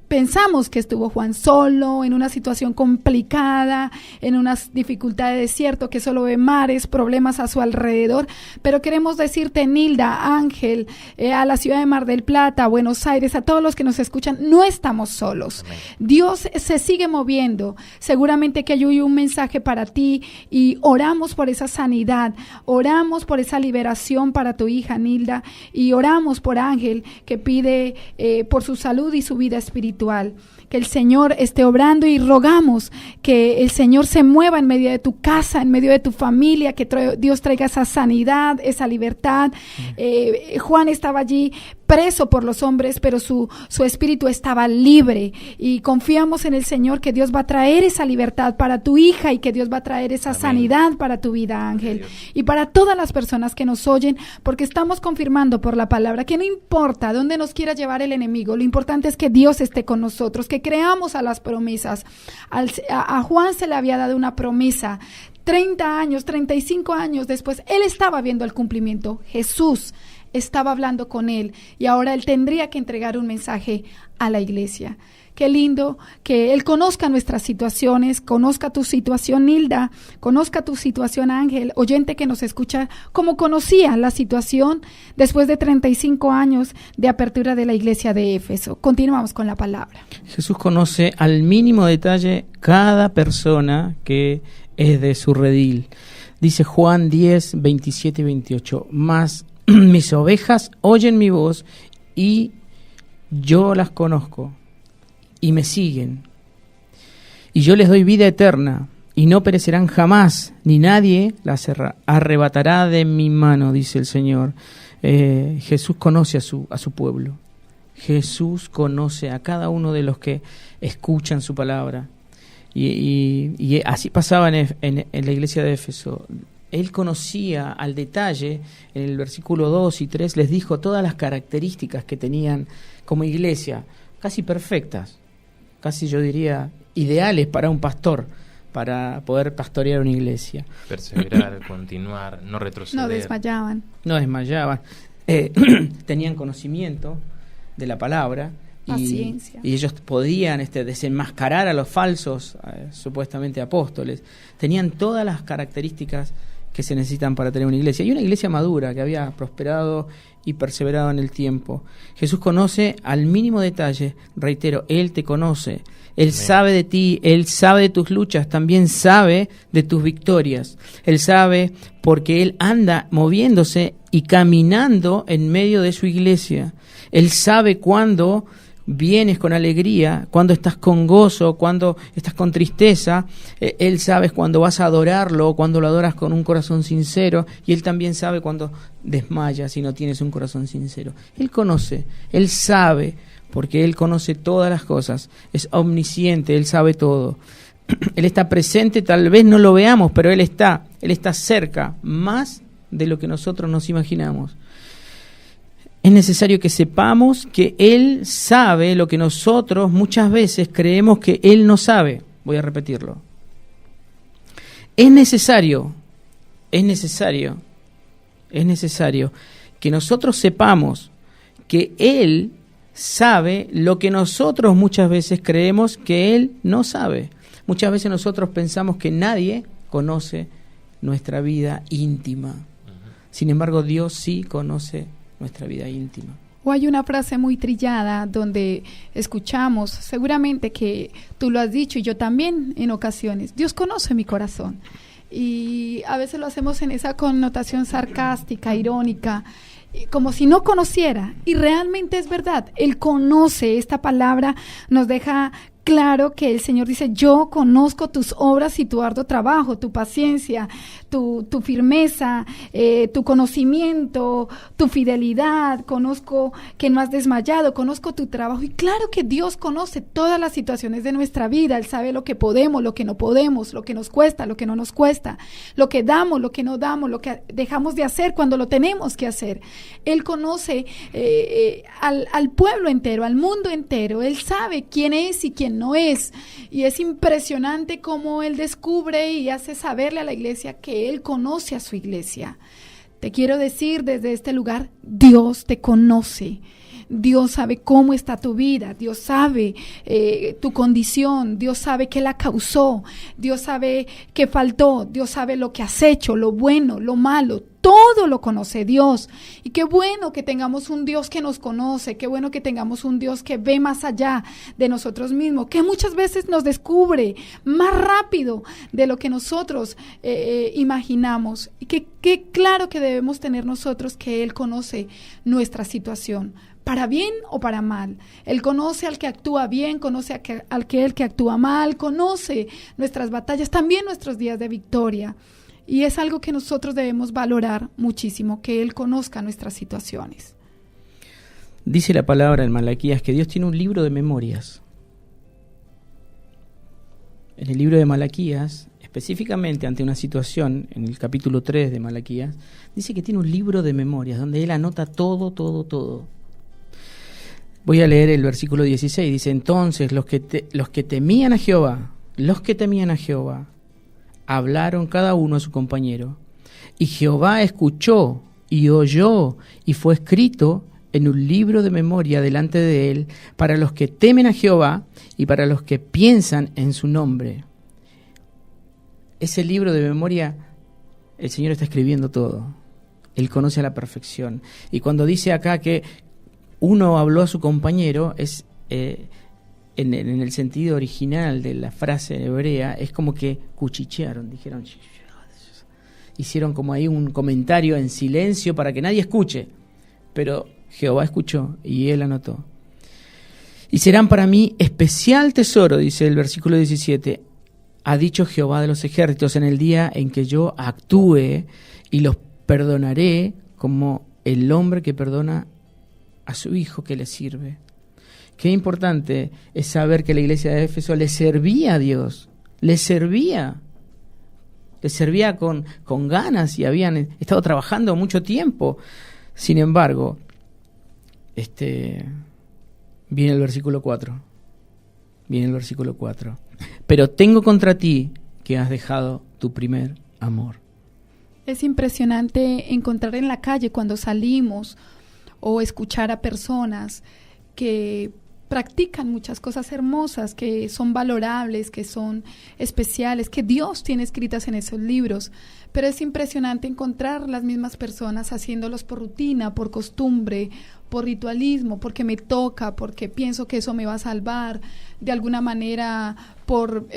[SPEAKER 3] pensamos que estuvo Juan solo, en una situación complicada, en unas dificultades de desierto, que solo ve mares, problemas a su alrededor, pero queremos decirte, Nilda, Ángel, a la ciudad de Mar del Plata, a Buenos Aires, a todos los que nos escuchan, no estamos solos. Amén. Dios se sigue moviendo, seguramente que hay un mensaje para ti y oramos por esa sanidad, oramos por esa liberación para tu hija Nilda y oramos por Ángel que pide por su salud y su vida espiritual. Que el Señor esté obrando y rogamos que el Señor se mueva en medio de tu casa, en medio de tu familia, que Dios traiga esa sanidad, esa libertad. Juan estaba allí preso por los hombres, pero su espíritu estaba libre y confiamos en el Señor que Dios va a traer esa libertad para tu hija y que Dios va a traer esa Amén. Sanidad para tu vida, Ángel, y para todas las personas que nos oyen, porque estamos confirmando por la palabra que no importa dónde nos quiera llevar el enemigo, lo importante es que Dios esté con nosotros, que creamos a las promesas. A Juan se le había dado una promesa, 30 años, 35 años después, él estaba viendo el cumplimiento. Jesús estaba hablando con él y ahora él tendría que entregar un mensaje a la iglesia. Qué lindo que Él conozca nuestras situaciones, conozca tu situación, Nilda, conozca tu situación, Ángel, oyente que nos escucha, como conocía la situación después de 35 años de apertura de la iglesia de Éfeso. Continuamos con la palabra.
[SPEAKER 2] Jesús conoce al mínimo detalle cada persona que es de su redil. Dice Juan 10, 27 y 28, mas mis ovejas oyen mi voz y yo las conozco y me siguen. Y yo les doy vida eterna y no perecerán jamás, ni nadie las arrebatará de mi mano, dice el Señor. Jesús conoce a su pueblo. Jesús conoce a cada uno de los que escuchan su palabra. Y así pasaba en la iglesia de Éfeso. Él conocía al detalle, en el versículo 2 y 3 les dijo todas las características que tenían como iglesia, casi perfectas, casi yo diría ideales para un pastor, para poder pastorear una iglesia.
[SPEAKER 1] Perseverar, continuar, no retroceder.
[SPEAKER 3] No desmayaban.
[SPEAKER 2] No desmayaban. Tenían conocimiento de la palabra.
[SPEAKER 3] Paciencia.
[SPEAKER 2] Y ellos podían desenmascarar a los falsos, supuestamente apóstoles. Tenían todas las características que se necesitan para tener una iglesia. Y una iglesia madura que había prosperado y perseverado en el tiempo. Jesús conoce al mínimo detalle, reitero, Él te conoce. Él sabe de ti, Él sabe de tus luchas, también sabe de tus victorias. Él sabe porque Él anda moviéndose y caminando en medio de su iglesia. Él sabe cuándo vienes con alegría, cuando estás con gozo, cuando estás con tristeza. Él sabe cuando vas a adorarlo, cuando lo adoras con un corazón sincero, y Él también sabe cuando desmayas y no tienes un corazón sincero. Él conoce, Él sabe, porque Él conoce todas las cosas, es omnisciente, Él sabe todo. Él está presente, tal vez no lo veamos, pero Él está cerca, más de lo que nosotros nos imaginamos. Es necesario que sepamos que Él sabe lo que nosotros muchas veces creemos que Él no sabe. Voy a repetirlo. Es necesario que nosotros sepamos que Él sabe lo que nosotros muchas veces creemos que Él no sabe. Muchas veces nosotros pensamos que nadie conoce nuestra vida íntima. Sin embargo, Dios sí conoce nuestra vida íntima.
[SPEAKER 3] O hay una frase muy trillada donde escuchamos, seguramente que tú lo has dicho y yo también en ocasiones, Dios conoce mi corazón. Y a veces lo hacemos en esa connotación sarcástica, irónica, como si no conociera. Y realmente es verdad, Él conoce. Esta palabra nos deja claro que el Señor dice, yo conozco tus obras y tu arduo trabajo, tu paciencia, tu firmeza, tu conocimiento, tu fidelidad, conozco que no has desmayado, conozco tu trabajo. Y claro que Dios conoce todas las situaciones de nuestra vida. Él sabe lo que podemos, lo que no podemos, lo que nos cuesta, lo que no nos cuesta, lo que damos, lo que no damos, lo que dejamos de hacer cuando lo tenemos que hacer. Él conoce al pueblo entero, al mundo entero. Él sabe quién es y quién no es, y es impresionante cómo Él descubre y hace saberle a la iglesia que Él conoce a su iglesia. Te quiero decir desde este lugar, Dios te conoce. Dios sabe cómo está tu vida, Dios sabe tu condición, Dios sabe qué la causó, Dios sabe qué faltó, Dios sabe lo que has hecho, lo bueno, lo malo, todo lo conoce Dios. Y qué bueno que tengamos un Dios que nos conoce, qué bueno que tengamos un Dios que ve más allá de nosotros mismos, que muchas veces nos descubre más rápido de lo que nosotros imaginamos. Y que claro que debemos tener nosotros que Él conoce nuestra situación, para bien o para mal. Él conoce al que actúa bien, conoce al que actúa mal, conoce nuestras batallas, también nuestros días de victoria. Y es algo que nosotros debemos valorar muchísimo, que Él conozca nuestras situaciones.
[SPEAKER 2] Dice la palabra en Malaquías que Dios tiene un libro de memorias. En el libro de Malaquías, específicamente ante una situación, en el capítulo 3 de Malaquías, dice que tiene un libro de memorias donde Él anota todo. Voy a leer el versículo 16, dice, entonces los que temían a Jehová, hablaron cada uno a su compañero, y Jehová escuchó y oyó, y fue escrito en un libro de memoria delante de Él para los que temen a Jehová y para los que piensan en su nombre. Ese libro de memoria, el Señor está escribiendo todo. Él conoce a la perfección. Y cuando dice acá que uno habló a su compañero, es en el sentido original de la frase hebrea, es como que cuchichearon, dijeron, hicieron como ahí un comentario en silencio para que nadie escuche. Pero Jehová escuchó y Él anotó. Y serán para mí especial tesoro, dice el versículo 17, ha dicho Jehová de los ejércitos, en el día en que yo actúe y los perdonaré como el hombre que perdona a su hijo que le sirve. Qué importante es saber que la iglesia de Éfeso le servía a Dios, le servía con ganas y habían estado trabajando mucho tiempo. Sin embargo, viene el versículo 4. Pero tengo contra ti que has dejado tu primer amor.
[SPEAKER 3] Es impresionante encontrar en la calle cuando salimos o escuchar a personas que practican muchas cosas hermosas, que son valorables, que son especiales, que Dios tiene escritas en esos libros. Pero es impresionante encontrar las mismas personas haciéndolos por rutina, por costumbre, por ritualismo, porque me toca, porque pienso que eso me va a salvar, de alguna manera por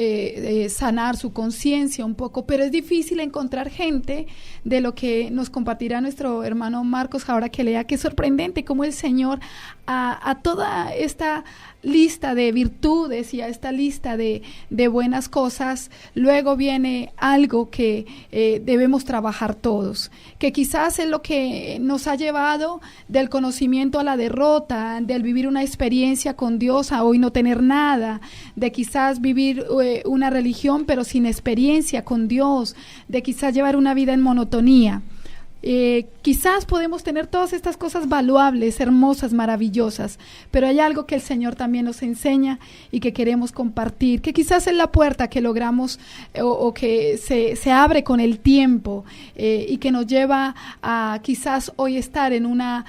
[SPEAKER 3] sanar su conciencia un poco. Pero es difícil encontrar gente, de lo que nos compartirá nuestro hermano Marcos ahora que lea, que es sorprendente cómo el Señor a toda esta lista de virtudes y a esta lista de buenas cosas, luego viene algo que debemos trabajar todos, que quizás es lo que nos ha llevado del conocimiento a la derrota, del vivir una experiencia con Dios a hoy no tener nada, de quizás vivir una religión pero sin experiencia con Dios, de quizás llevar una vida en monotonía. Quizás podemos tener todas estas cosas valuables, hermosas, maravillosas, pero hay algo que el Señor también nos enseña y que queremos compartir, que quizás es la puerta que logramos o que se abre con el tiempo y que nos lleva a quizás hoy estar en una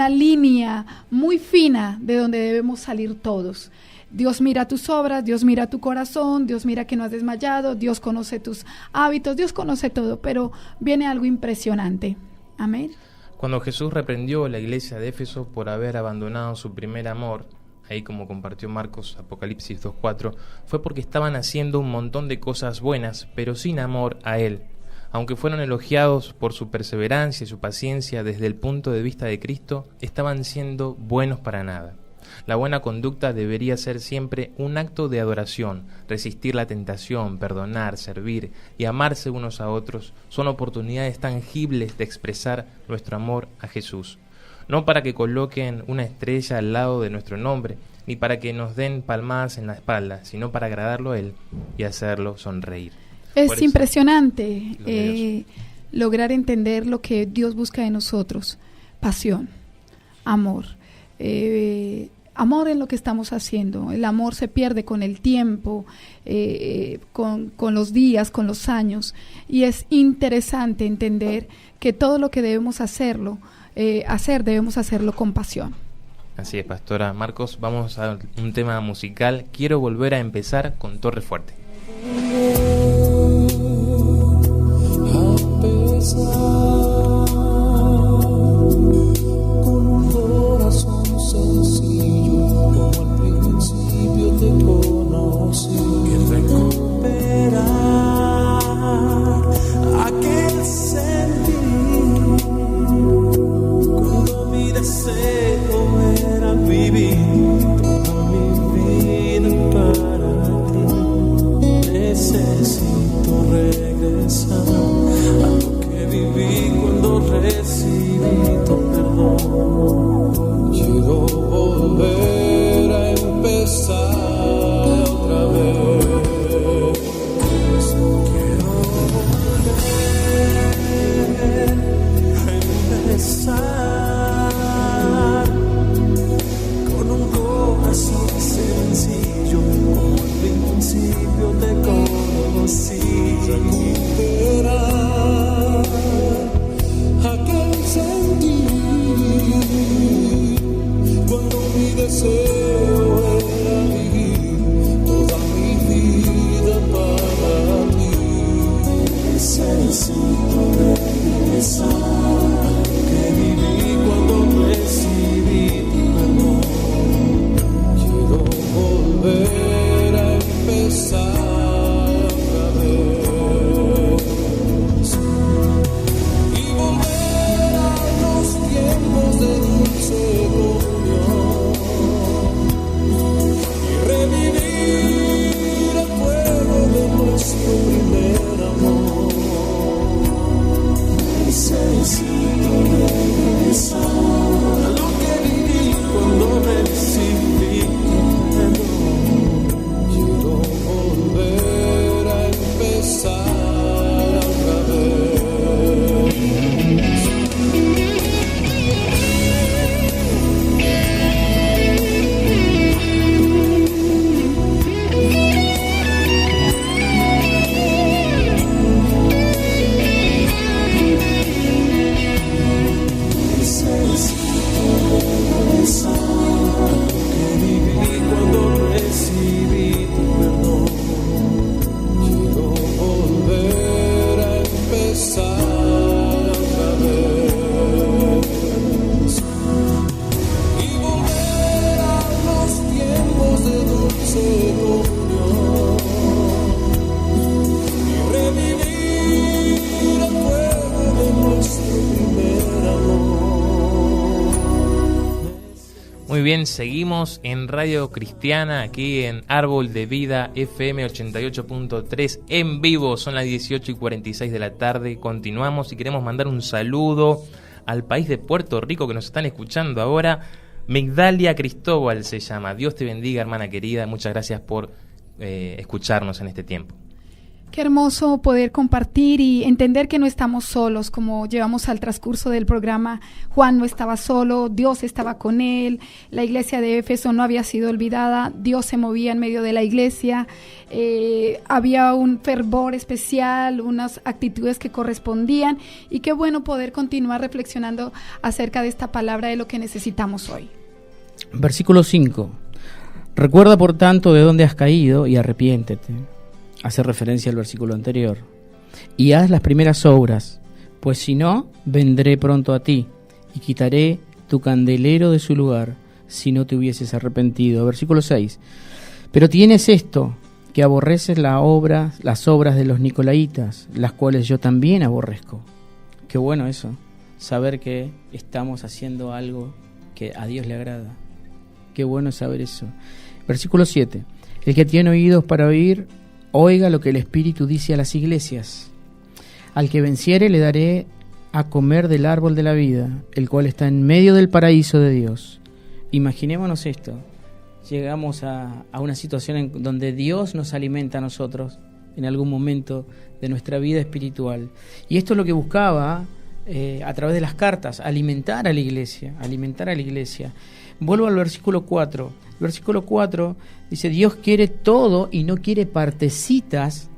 [SPEAKER 3] línea muy fina de donde debemos salir todos. Dios mira tus obras, Dios mira tu corazón, Dios mira que no has desmayado, Dios conoce tus hábitos, Dios conoce todo, pero viene algo impresionante. Amén.
[SPEAKER 1] Cuando Jesús reprendió a la iglesia de Éfeso por haber abandonado su primer amor, ahí como compartió Marcos, Apocalipsis 2:4, fue porque estaban haciendo un montón de cosas buenas, pero sin amor a Él. Aunque fueron elogiados por su perseverancia y su paciencia desde el punto de vista de Cristo, estaban siendo buenos para nada. La buena conducta debería ser siempre un acto de adoración. Resistir la tentación, perdonar, servir y amarse unos a otros son oportunidades tangibles de expresar nuestro amor a Jesús. No para que coloquen una estrella al lado de nuestro nombre, ni para que nos den palmadas en la espalda, sino para agradarlo a Él y hacerlo sonreír.
[SPEAKER 3] Es impresionante lograr entender lo que Dios busca de nosotros. Pasión, amor. Amor en lo que estamos haciendo. El amor se pierde con el tiempo, con los días, con los años, y es interesante entender que todo lo que debemos debemos hacerlo con pasión.
[SPEAKER 1] Así es, pastora. Marcos, vamos a un tema musical. Quiero volver a empezar con Torre Fuerte.
[SPEAKER 5] Y recuperar aquel sentir cuando mi deseo era vivir toda mi vida para ti. Necesito regresar a lo que viví cuando recibí tu perdón. Quiero volver a empezar. Con un corazón sencillo, como al principio te conocí. Recuperar aquel sentir
[SPEAKER 1] bien, seguimos en Radio Cristiana, aquí en Árbol de Vida FM 88.3 en vivo. Son las 18:46 de la tarde. Continuamos y queremos mandar un saludo al país de Puerto Rico que nos están escuchando ahora. Migdalia Cristóbal se llama. Dios te bendiga, hermana querida. Muchas gracias por escucharnos en este tiempo.
[SPEAKER 3] Qué hermoso poder compartir y entender que no estamos solos, como llevamos al transcurso del programa. Juan no estaba solo, Dios estaba con él, la iglesia de Éfeso no había sido olvidada, Dios se movía en medio de la iglesia, había un fervor especial, unas actitudes que correspondían, y qué bueno poder continuar reflexionando acerca de esta palabra, de lo que necesitamos hoy.
[SPEAKER 2] Versículo 5. Recuerda por tanto de dónde has caído y arrepiéntete. Hace referencia al versículo anterior. Y haz las primeras obras, pues si no, vendré pronto a ti y quitaré tu candelero de su lugar, si no te hubieses arrepentido. Versículo 6. Pero tienes esto, que aborreces las obras de los nicolaitas, las cuales yo también aborrezco. Qué bueno eso, saber que estamos haciendo algo que a Dios le agrada. Qué bueno saber eso. Versículo 7. El que tiene oídos para oír, oiga lo que el Espíritu dice a las iglesias. Al que venciere le daré a comer del árbol de la vida, el cual está en medio del paraíso de Dios. Imaginémonos esto. Llegamos a una situación en donde Dios nos alimenta a nosotros en algún momento de nuestra vida espiritual. Y esto es lo que buscaba a través de las cartas, alimentar a la iglesia. Vuelvo al versículo 4. El versículo 4 dice: Dios quiere todo y no quiere partecitas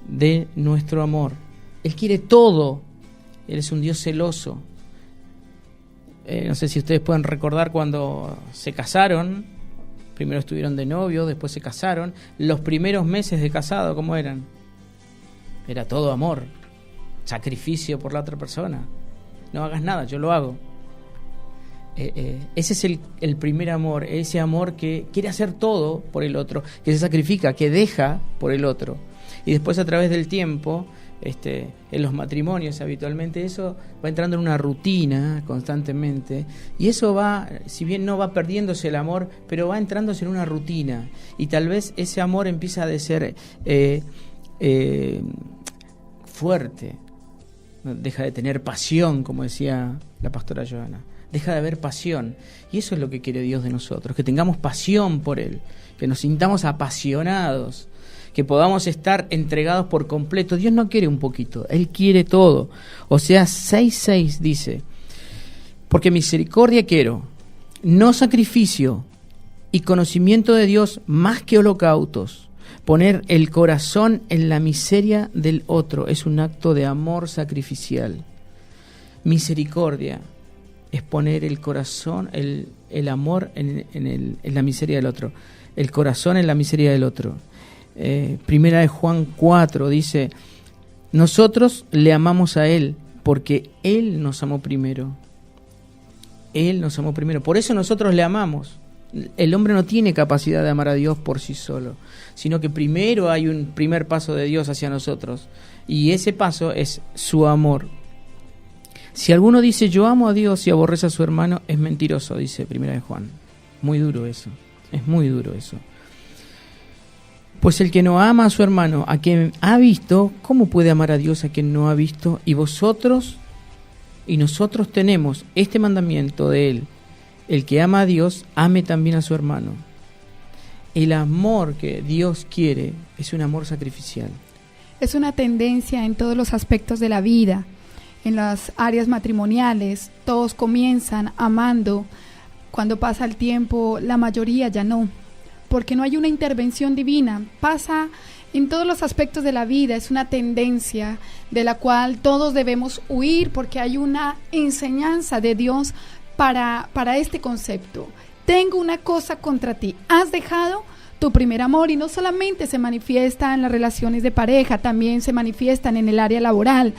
[SPEAKER 2] de nuestro amor. Él quiere todo. Él es un Dios celoso. No sé si ustedes pueden recordar cuando se casaron. Primero estuvieron de novio, después se casaron. Los primeros meses de casado, ¿cómo eran? Era todo amor, sacrificio por la otra persona. No hagas nada, yo lo hago. Ese es el primer amor, ese amor que quiere hacer todo por el otro, que se sacrifica, que deja por el otro. Y después, a través del tiempo, en los matrimonios habitualmente eso va entrando en una rutina constantemente, y eso va, si bien no va perdiéndose el amor, pero va entrándose en una rutina, y tal vez ese amor empieza a ser fuerte, deja de tener pasión, como decía la pastora Joana. Deja de haber pasión, y eso es lo que quiere Dios de nosotros, que tengamos pasión por Él, que nos sintamos apasionados, que podamos estar entregados por completo. Dios no quiere un poquito, Él quiere todo. Oseas 6:6 dice: porque misericordia quiero, no sacrificio, y conocimiento de Dios más que holocaustos. Poner el corazón en la miseria del otro es un acto de amor sacrificial. Misericordia es poner el corazón, el amor en la miseria del otro, el corazón en la miseria del otro. Primera de Juan 4 dice: nosotros le amamos a Él porque Él nos amó primero. Él nos amó primero, por eso nosotros le amamos. El hombre no tiene capacidad de amar a Dios por sí solo, sino que primero hay un primer paso de Dios hacia nosotros, y ese paso es su amor. Si alguno dice yo amo a Dios y aborrece a su hermano, es mentiroso, dice Primera de Juan. Muy duro eso, es muy duro eso. Pues el que no ama a su hermano, a quien ha visto, ¿cómo puede amar a Dios a quien no ha visto? Y vosotros y nosotros tenemos este mandamiento de Él: el que ama a Dios, ame también a su hermano. El amor que Dios quiere es un amor sacrificial.
[SPEAKER 3] Es una tendencia en todos los aspectos de la vida. En las áreas matrimoniales, todos comienzan amando. Cuando pasa el tiempo, la mayoría ya no, porque no hay una intervención divina. Pasa en todos los aspectos de la vida, es una tendencia de la cual todos debemos huir, porque hay una enseñanza de Dios para este concepto. Tengo una cosa contra ti, has dejado tu primer amor, y no solamente se manifiesta en las relaciones de pareja, también se manifiestan en el área laboral.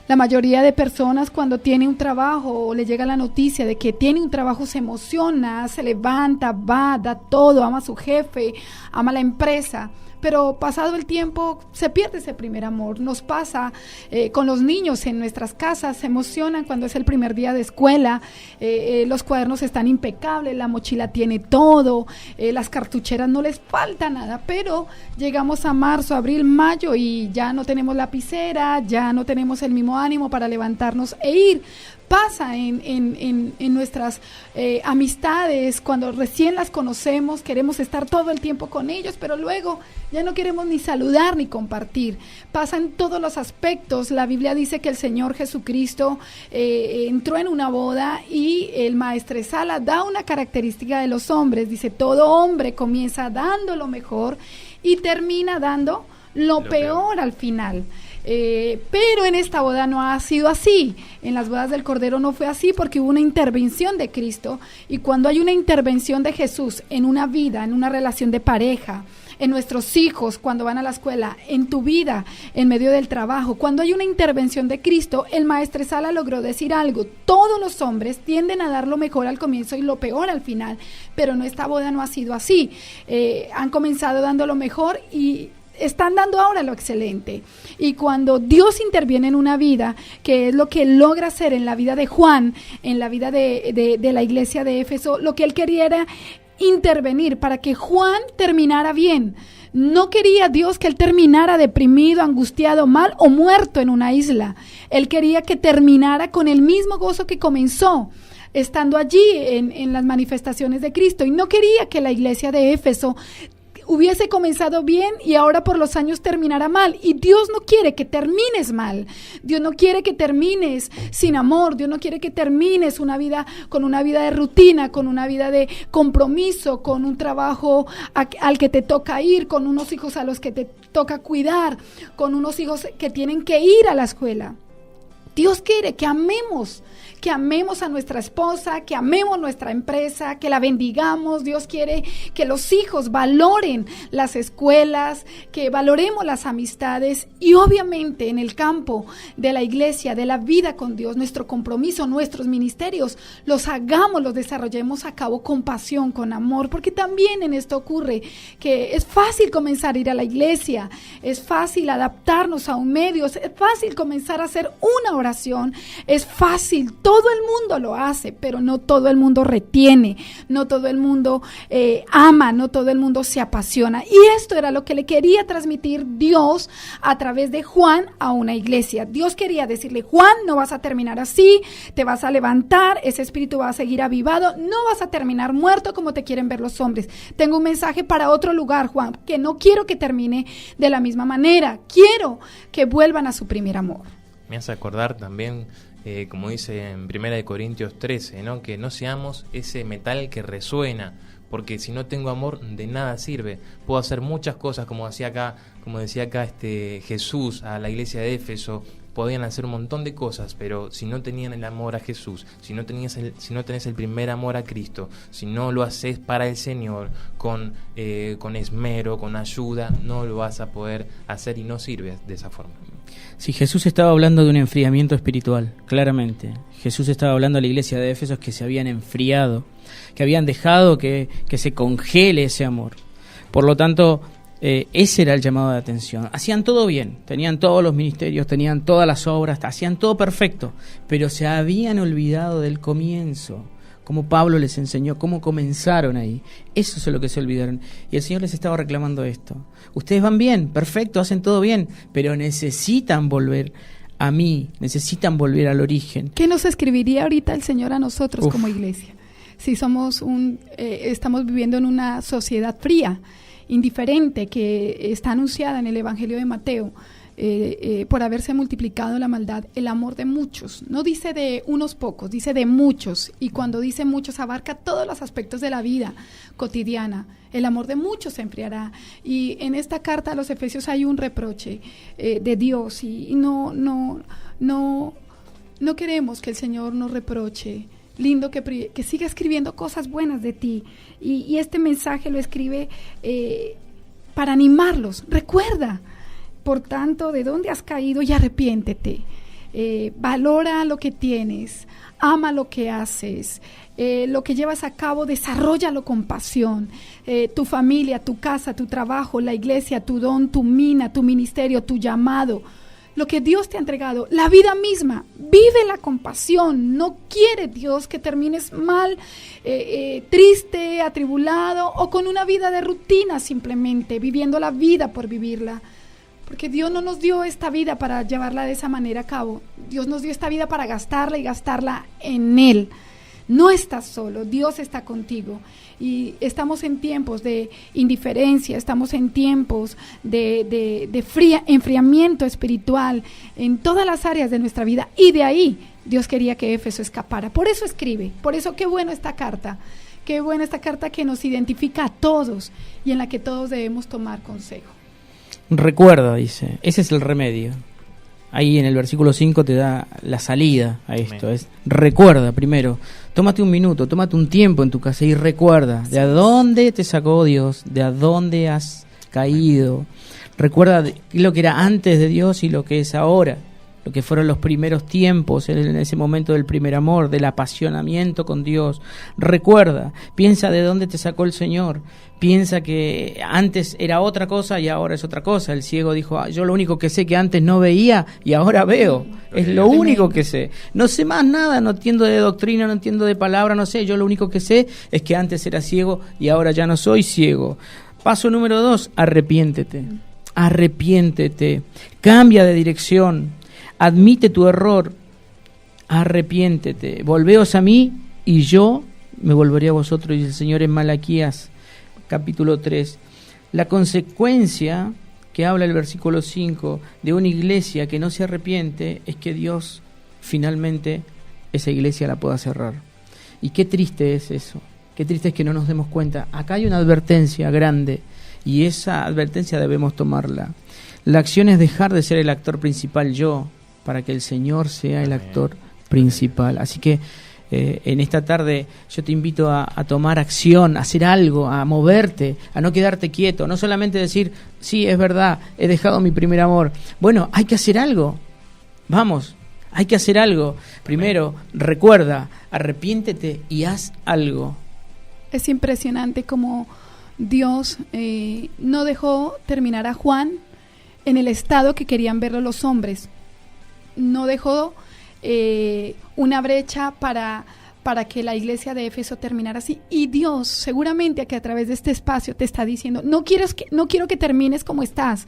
[SPEAKER 3] La mayoría de personas, cuando tiene un trabajo o le llega la noticia de que tiene un trabajo, se emociona, se levanta, va, da todo, ama a su jefe, ama la empresa, pero pasado el tiempo se pierde ese primer amor. Nos pasa con los niños en nuestras casas, se emocionan cuando es el primer día de escuela, los cuadernos están impecables, la mochila tiene todo, las cartucheras no les falta nada, pero llegamos a marzo, abril, mayo y ya no tenemos lapicera, ya no tenemos el mismo ánimo para levantarnos e ir. Pasa en nuestras amistades, cuando recién las conocemos, queremos estar todo el tiempo con ellos, pero luego ya no queremos ni saludar ni compartir. Pasa en todos los aspectos. La Biblia dice que el Señor Jesucristo entró en una boda y el maestresala da una característica de los hombres. Dice, todo hombre comienza dando lo mejor y termina dando lo peor al final. Pero en esta boda no ha sido así. En las bodas del Cordero no fue así, porque hubo una intervención de Cristo, y cuando hay una intervención de Jesús en una vida, en una relación de pareja, en nuestros hijos cuando van a la escuela, en tu vida, en medio del trabajo, cuando hay una intervención de Cristo, el maestresala logró decir algo: todos los hombres tienden a dar lo mejor al comienzo y lo peor al final, pero en esta boda no ha sido así. Han comenzado dando lo mejor y están dando ahora lo excelente. Y cuando Dios interviene en una vida, que es lo que Él logra hacer en la vida de Juan, en la vida de la iglesia de Éfeso, lo que Él quería era intervenir para que Juan terminara bien. No quería Dios que él terminara deprimido, angustiado, mal o muerto en una isla. Él quería que terminara con el mismo gozo que comenzó, estando allí en las manifestaciones de Cristo. Y no quería que la iglesia de Éfeso hubiese comenzado bien y ahora por los años terminara mal. Y Dios no quiere que termines mal. Dios no quiere que termines sin amor. Dios no quiere que termines una vida de rutina, con una vida de compromiso, con un trabajo al que te toca ir, con unos hijos a los que te toca cuidar, con unos hijos que tienen que ir a la escuela. Dios quiere que amemos a nuestra esposa, que amemos nuestra empresa, que la bendigamos. Dios quiere que los hijos valoren las escuelas, que valoremos las amistades y obviamente en el campo de la iglesia, de la vida con Dios, nuestro compromiso, nuestros ministerios, los hagamos, los desarrollemos a cabo con pasión, con amor, porque también en esto ocurre que es fácil comenzar a ir a la iglesia, es fácil adaptarnos a un medio, es fácil comenzar a hacer una oración, es fácil, todo el mundo lo hace, pero no todo el mundo retiene, no todo el mundo ama, no todo el mundo se apasiona. Y esto era lo que le quería transmitir Dios a través de Juan a una iglesia. Dios quería decirle: Juan, no vas a terminar así, te vas a levantar, ese espíritu va a seguir avivado, no vas a terminar muerto como te quieren ver los hombres. Tengo un mensaje para otro lugar, Juan, que no quiero que termine de la misma manera, quiero que vuelvan a su primer amor.
[SPEAKER 1] Me hace acordar también, como dice en 1 Corintios 13, ¿no? Que no seamos ese metal que resuena, porque si no tengo amor de nada sirve. Puedo hacer muchas cosas, como decía acá Jesús a la iglesia de Éfeso. Podían hacer un montón de cosas, pero si no tenían el amor a Jesús, si no tenés el primer amor a Cristo, si no lo haces para el Señor con esmero, con ayuda, no lo vas a poder hacer y no sirve de esa forma.
[SPEAKER 2] Sí, Jesús estaba hablando de un enfriamiento espiritual, claramente. Jesús estaba hablando a la iglesia de Éfeso que se habían enfriado, que habían dejado que se congele ese amor. Por lo tanto, ese era el llamado de atención. Hacían todo bien, tenían todos los ministerios, tenían todas las obras, hacían todo perfecto, pero se habían olvidado del comienzo, como Pablo les enseñó, cómo comenzaron ahí. Eso es lo que se olvidaron. Y el Señor les estaba reclamando esto. Ustedes van bien, perfecto, hacen todo bien, pero necesitan volver a mí, necesitan volver al origen.
[SPEAKER 3] ¿Qué nos escribiría ahorita el Señor a nosotros como iglesia? Si somos estamos viviendo en una sociedad fría, indiferente, que está anunciada en el Evangelio de Mateo, por haberse multiplicado la maldad, el amor de muchos, no dice de unos pocos, dice de muchos, y cuando dice muchos abarca todos los aspectos de la vida cotidiana. El amor de muchos se enfriará, y en esta carta a los Efesios hay un reproche de Dios, y no queremos que el Señor nos reproche. Lindo que siga escribiendo cosas buenas de ti, y este mensaje lo escribe para animarlos. Recuerda, por tanto, de dónde has caído y arrepiéntete. valora lo que tienes, ama lo que haces, lo que llevas a cabo, desarróllalo con pasión. Tu familia, tu casa, tu trabajo, la iglesia, tu don, tu mina, tu ministerio, tu llamado, lo que Dios te ha entregado, la vida misma, vívela con pasión. No quiere Dios que termines mal, triste, atribulado o con una vida de rutina, simplemente viviendo la vida por vivirla. Porque Dios no nos dio esta vida para llevarla de esa manera a cabo. Dios nos dio esta vida para gastarla y gastarla en Él. No estás solo, Dios está contigo. Y estamos en tiempos de indiferencia, estamos en tiempos de enfriamiento espiritual en todas las áreas de nuestra vida. Y de ahí Dios quería que Éfeso escapara. Por eso escribe, por eso qué buena esta carta que nos identifica a todos y en la que todos debemos tomar consejo.
[SPEAKER 2] Recuerda, dice, ese es el remedio. Ahí en el versículo 5 te da la salida a esto. Es recuerda primero, tómate un minuto, tómate un tiempo en tu casa y recuerda de a dónde te sacó Dios, de a dónde has caído. Recuerda lo que era antes de Dios y lo que es ahora, lo que fueron los primeros tiempos, en ese momento del primer amor, del apasionamiento con Dios. Recuerda, piensa de dónde te sacó el Señor. Piensa que antes era otra cosa y ahora es otra cosa. El ciego dijo, yo lo único que sé que antes no veía y ahora veo. Es lo único que sé. No sé más nada, no entiendo de doctrina, no entiendo de palabra, no sé. Yo lo único que sé es que antes era ciego y ahora ya no soy ciego. Paso número 2, arrepiéntete. Arrepiéntete. Cambia de dirección. Admite tu error. Arrepiéntete. Volveos a mí y yo me volveré a vosotros, dice el Señor en Malaquías capítulo 3. La consecuencia que habla el versículo 5 de una iglesia que no se arrepiente es que Dios finalmente esa iglesia la pueda cerrar. Y qué triste es eso, qué triste es que no nos demos cuenta. Acá hay una advertencia grande y esa advertencia debemos tomarla. La acción es dejar de ser el actor principal yo, para que el Señor sea el actor principal. Así que en esta tarde yo te invito a tomar acción, a hacer algo, a moverte, a no quedarte quieto, no solamente decir, sí, es verdad, he dejado mi primer amor. Bueno, hay que hacer algo, vamos, hay que hacer algo. Primero, recuerda, arrepiéntete y haz algo.
[SPEAKER 3] Es impresionante como Dios no dejó terminar a Juan en el estado que querían verlo los hombres. No dejó una brecha para que la iglesia de Éfeso terminara así. Y Dios seguramente que a través de este espacio te está diciendo, no quiero que termines como estás.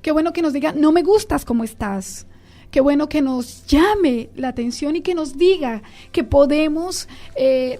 [SPEAKER 3] Qué bueno que nos diga, no me gustas como estás. Qué bueno que nos llame la atención y que nos diga que podemos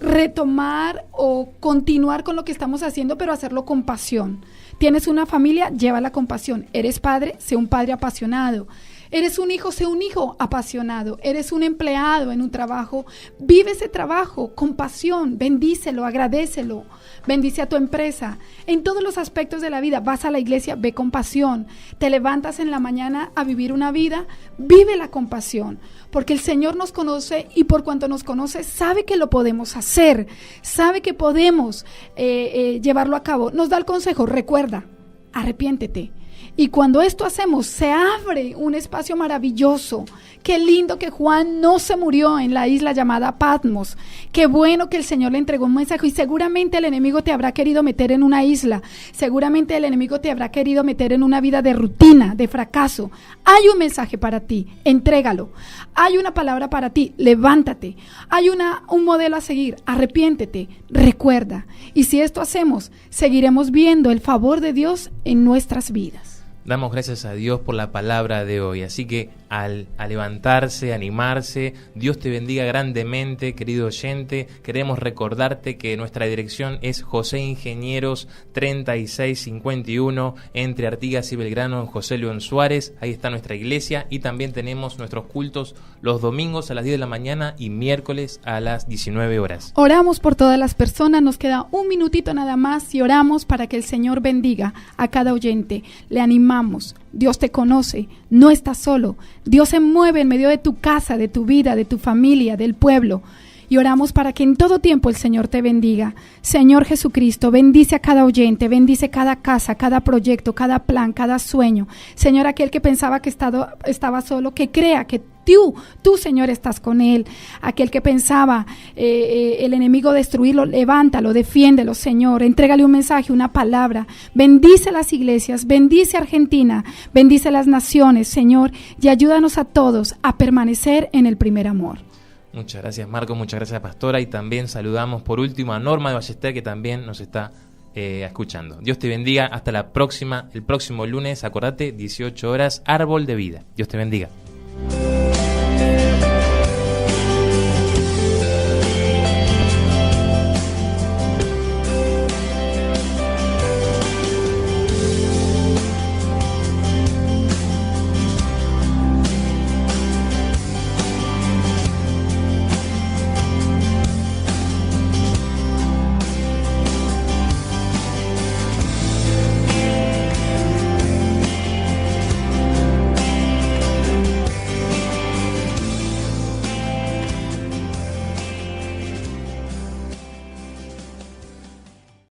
[SPEAKER 3] retomar o continuar con lo que estamos haciendo, pero hacerlo con pasión. Tienes una familia, llévala con pasión. Eres padre, sé un padre apasionado. Eres un hijo, sé un hijo apasionado. Eres un empleado en un trabajo, vive ese trabajo con pasión, bendícelo, agradécelo, bendice a tu empresa. En todos los aspectos de la vida, vas a la iglesia, ve con pasión. Te levantas en la mañana a vivir una vida, vívela con pasión. Porque el Señor nos conoce y por cuanto nos conoce, sabe que lo podemos hacer, sabe que podemos llevarlo a cabo. Nos da el consejo, recuerda, arrepiéntete. Y cuando esto hacemos, se abre un espacio maravilloso. Qué lindo que Juan no se murió en la isla llamada Patmos. Qué bueno que el Señor le entregó un mensaje. Y seguramente el enemigo te habrá querido meter en una isla. Seguramente el enemigo te habrá querido meter en una vida de rutina, de fracaso. Hay un mensaje para ti, entrégalo. Hay una palabra para ti, levántate. Hay un modelo a seguir, arrepiéntete, recuerda. Y si esto hacemos, seguiremos viendo el favor de Dios en nuestras vidas.
[SPEAKER 1] Damos gracias a Dios por la palabra de hoy, así que al levantarse, animarse, Dios te bendiga grandemente, querido oyente. Queremos recordarte que nuestra dirección es José Ingenieros 3651, entre Artigas y Belgrano, en José León Suárez. Ahí está nuestra iglesia y también tenemos nuestros cultos los domingos a las 10 de la mañana y miércoles a las 19 horas.
[SPEAKER 3] Oramos por todas las personas, nos queda un minutito nada más y oramos para que el Señor bendiga a cada oyente. Le animamos. Dios te conoce, no estás solo. Dios se mueve en medio de tu casa, de tu vida, de tu familia, del pueblo. Y oramos para que en todo tiempo el Señor te bendiga. Señor Jesucristo, bendice a cada oyente, bendice cada casa, cada proyecto, cada plan, cada sueño. Señor, aquel que pensaba que estaba solo, que crea que Tú, Señor, estás con él. Aquel que pensaba el enemigo destruirlo, levántalo, defiéndelo, Señor. Entrégale un mensaje, una palabra. Bendice las iglesias, bendice Argentina, bendice las naciones, Señor, y ayúdanos a todos a permanecer en el primer amor.
[SPEAKER 1] Muchas gracias, Marco, muchas gracias, pastora, y también saludamos por último a Norma de Ballester, que también nos está escuchando. Dios te bendiga, hasta la próxima, el próximo lunes, acordate, 18 horas, Árbol de Vida. Dios te bendiga.